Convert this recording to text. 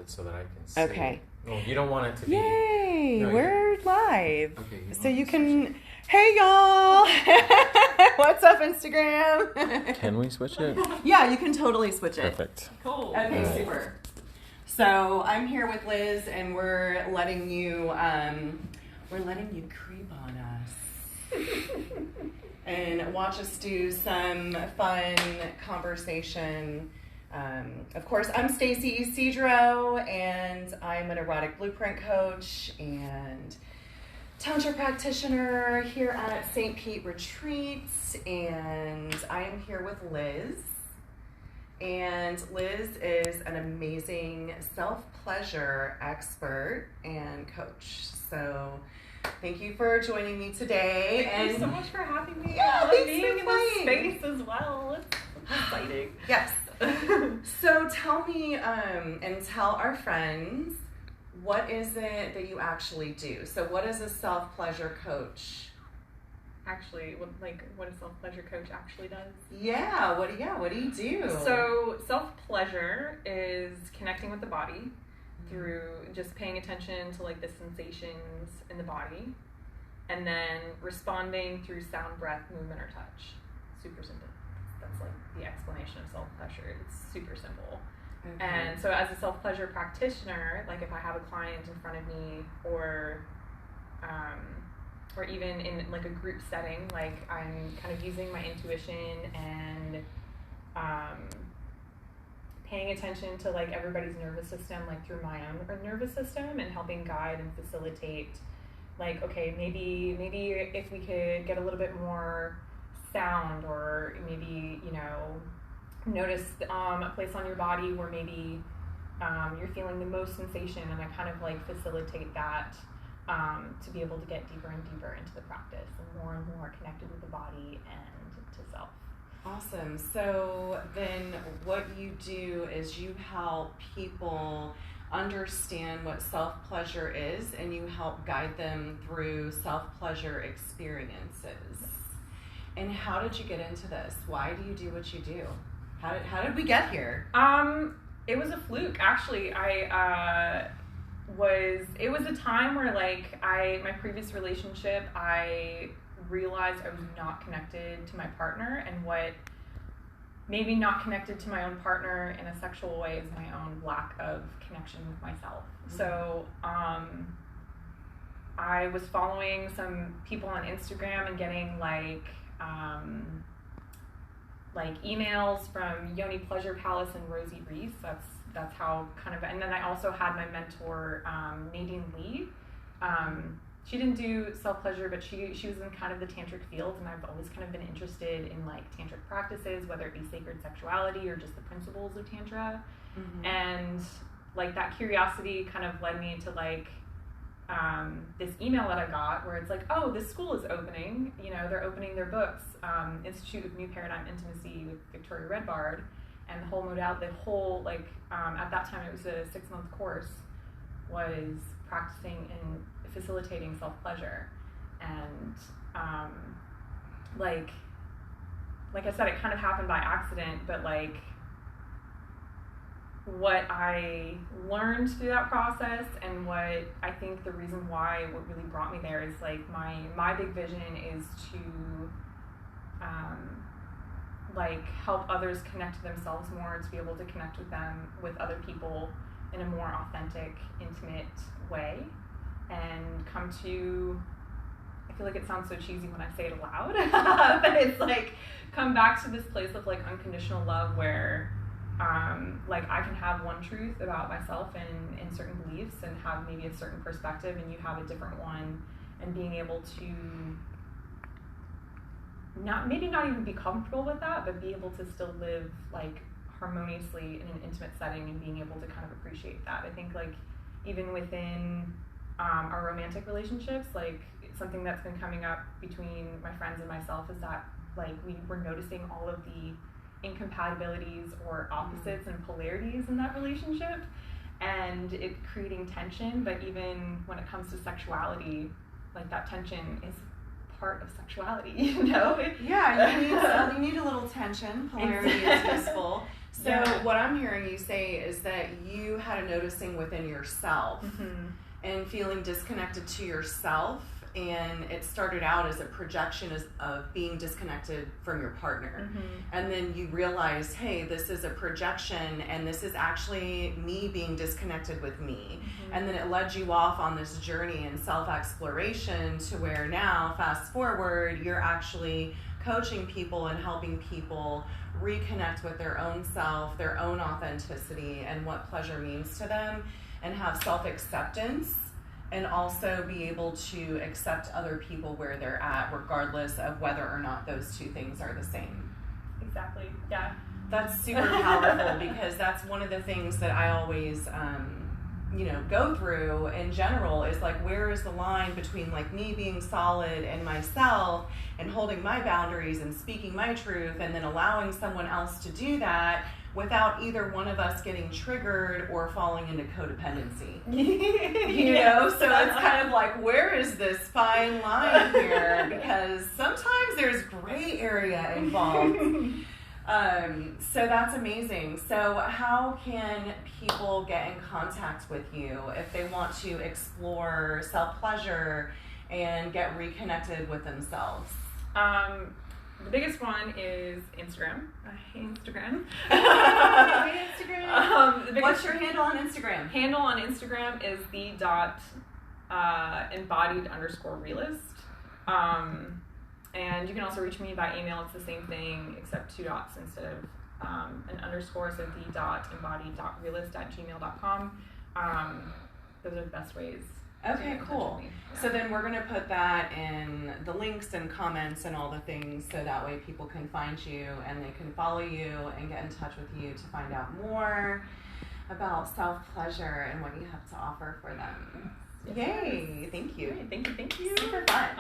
it so that I can see. Okay. Well, you don't want it to be... Yay! No, we're live. Okay. So you can... Hey, y'all! What's up, Instagram? Can we switch it? Yeah, you can totally switch it. Perfect. Cool. Okay, super. So I'm here with Liz, and we're letting you creep on us and watch us do some fun conversation. Of course, I'm Stacie Ysidro, and I'm an erotic blueprint coach and tantra practitioner here at St. Pete Retreats, and I am here with Liz. And Liz is an amazing self-pleasure expert and coach. So thank you for joining me today. Thank you so much for having me. Yeah, I love thanks being for in playing. this space as well. It's exciting. Yes. So tell me and tell our friends, what is it that you actually do? So what is a self-pleasure coach? Actually, what a self-pleasure coach actually does. Yeah, what do you do? So self-pleasure is connecting with the body through just paying attention to like the sensations in the body, and then responding through sound, breath, movement, or touch. Super simple. That's like the explanation of self-pleasure. It's super simple. Okay. And so as a self-pleasure practitioner, like if I have a client in front of me or even in like a group setting, like I'm kind of using my intuition and paying attention to like everybody's nervous system, like through my own nervous system, and helping guide and facilitate, like, okay, maybe if we could get a little bit more sound, or maybe, you know, notice a place on your body where maybe you're feeling the most sensation, and I kind of like facilitate that to be able to get deeper and deeper into the practice and more connected with the body and to self. Awesome. So then what you do is you help people understand what self-pleasure is, and you help guide them through self-pleasure experiences. And how did you get into this? Why do you do what you do? How did we get here? It was a fluke, actually. It was a time where like my previous relationship, I realized I was not connected to my partner, and what made me not connected to my own partner in a sexual way is my own lack of connection with myself. Mm-hmm. So I was following some people on Instagram and getting like emails from Yoni Pleasure Palace and Rosie Reese. That's how kind of, and then I also had my mentor, Nadine Lee. She didn't do self-pleasure, but she was in kind of the tantric field, and I've always kind of been interested in like tantric practices, whether it be sacred sexuality or just the principles of tantra. Mm-hmm. And like that curiosity kind of led me to like this email that I got where it's like, oh, this school is opening, you know, they're opening their books, Institute of New Paradigm Intimacy with Victoria Redbard, and the whole modality, at that time it was a 6-month course, was practicing and facilitating self-pleasure. And like I said, it kind of happened by accident, but like what I learned through that process, and what I think the reason why, what really brought me there is like my big vision is to like help others connect to themselves more, to be able to connect with other people in a more authentic, intimate way, and come to, I feel like it sounds so cheesy when I say it aloud, but it's like come back to this place of like unconditional love where like I can have one truth about myself and in certain beliefs, and have maybe a certain perspective, and you have a different one, and being able to not even be comfortable with that, but be able to still live like harmoniously in an intimate setting, and being able to kind of appreciate that. I think like even within our romantic relationships, like something that's been coming up between my friends and myself is that like we're noticing all of the incompatibilities or opposites and polarities in that relationship, and it creating tension. But even when it comes to sexuality, like that tension is part of sexuality, you know? Yeah, you need a little tension. Polarity is useful. So what I'm hearing you say is that you had a noticing within yourself and feeling disconnected to yourself, and it started out as a projection of being disconnected from your partner. And then you realized, hey, this is a projection, and this is actually me being disconnected with me. And then it led you off on this journey in self-exploration to where now, fast forward, you're actually coaching people and helping people reconnect with their own self, their own authenticity, and what pleasure means to them, and have self-acceptance, and also be able to accept other people where they're at, regardless of whether or not those two things are the same. Exactly. Yeah. That's super powerful, because that's one of the things that I always go through in general, is like, where is the line between like me being solid in myself and holding my boundaries and speaking my truth, and then allowing someone else to do that without either one of us getting triggered or falling into codependency. So it's kind of like, where is this fine line here? Because sometimes there's gray area involved. So that's amazing. So how can people get in contact with you if they want to explore self-pleasure and get reconnected with themselves? The biggest one is Instagram. I hate Instagram. What's your handle on Instagram? Handle on Instagram is the.embodied_realist. And you can also reach me by email. It's the same thing, except 2 dots instead of an underscore. So the.embodied.realist@gmail.com. Those are the best ways. Okay, cool. So then we're going to put that in the links and comments and all the things, so that way people can find you and they can follow you and get in touch with you to find out more about self-pleasure and what you have to offer for them. Yay! Thank you. Great. Thank you. Super fun.